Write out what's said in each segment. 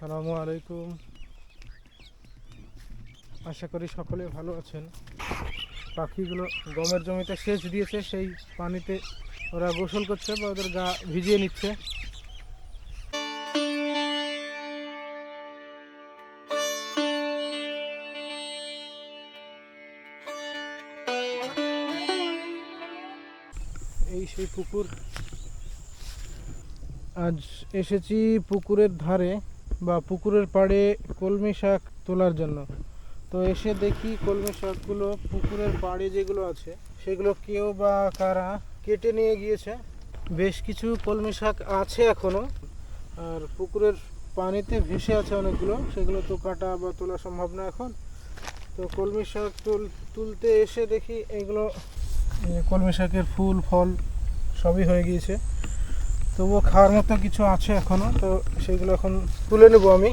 আসসালামু আলাইকুম। আশা করি সকলে ভালো আছেন। পাখিগুলো গমের জমিতে সেচ দিয়েছে, সেই পানিতে ওরা গোসল করছে বা ওদের গা ভিজিয়ে নিচ্ছে। এই সেই পুকুর। আজ এসেছি পুকুরের ধারে বা পুকুরের পাড়ে কলমি শাক তোলার জন্য। তো এসে দেখি কলমি শাকগুলো পুকুরের পাড়ে যেগুলো আছে সেগুলো কেউ বা কারা কেটে নিয়ে গিয়েছে। বেশ কিছু কলমি শাক আছে এখনো, আর পুকুরের পানিতে ভেসে আছে অনেকগুলো, সেগুলো তো কাটা বা তোলা সম্ভব না এখন। তো কলমি শাক তুলতে এসে দেখি এগুলো কলমি শাকের ফুল ফল সবই হয়ে গিয়েছে, তবুও খাওয়ার মতো কিছু আছে এখনো। তো সেগুলো এখন তুলে নেব আমি।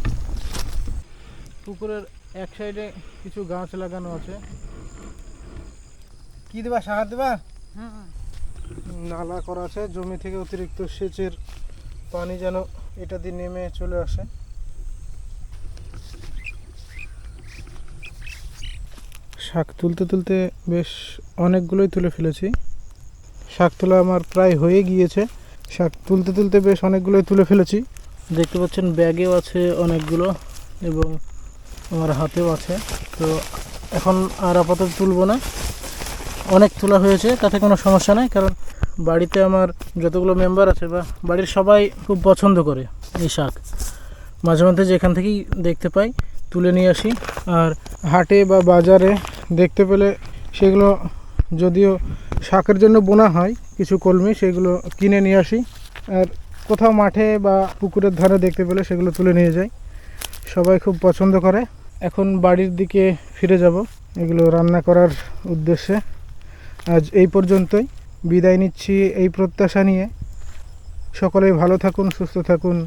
পুকুরের এক সাইডে কিছু গাছ লাগানো আছে। কি দেবা, সার দেবা? নালা করা আছে, জমি থেকে অতিরিক্ত সেচের পানি যেন এটা দিয়ে নেমে চলে আসে। শাক তুলতে তুলতে বেশ অনেকগুলোই তুলে ফেলেছি। শাক তোলা আমার প্রায় হয়ে গিয়েছে। শাক তুলতে তুলতে বেশ অনেকগুলোই তুলে ফেলেছি। দেখতে পাচ্ছেন ব্যাগেও আছে অনেকগুলো এবং আমার হাতেও আছে। তো এখন আর আপাতত তুলব না, অনেক তোলা হয়েছে, তাতে কোনো সমস্যা নেই। কারণ বাড়িতে আমার যতগুলো মেম্বার আছে বা বাড়ির সবাই খুব পছন্দ করে এই শাক। মাঝে মধ্যে যেখান থেকেই দেখতে পাই তুলে নিয়ে আসি। আর হাটে বা বাজারে দেখতে পেলে সেগুলো যদিও শাকের জন্য বোনা হয় কিছু কলমি, সেগুলো কিনে নিয়ে আসি। আর কোথাও মাঠে বা পুকুরের ধারে দেখতে পেলে সেগুলো তুলে নিয়ে যাই। সবাই খুব পছন্দ করে। এখন বাড়ির দিকে ফিরে যাব এগুলো রান্না করার উদ্দেশ্যে। আজ এই পর্যন্তই, বিদায় নিচ্ছি এই প্রত্যাশা নিয়ে। সকলেই ভালো থাকুন, সুস্থ থাকুন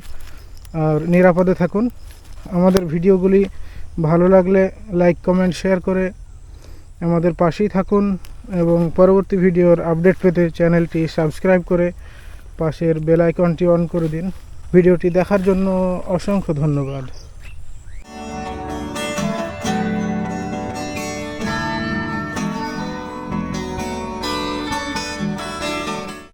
আর নিরাপদে থাকুন। আমাদের ভিডিওগুলি ভালো লাগলে লাইক কমেন্ট শেয়ার করে আমাদের পাশেই থাকুন এবং পরবর্তী ভিডিওর আপডেট পেতে চ্যানেলটি সাবস্ক্রাইব করে পাশের বেল আইকনটি অন করে দিন। ভিডিওটি দেখার জন্য অসংখ্য ধন্যবাদ।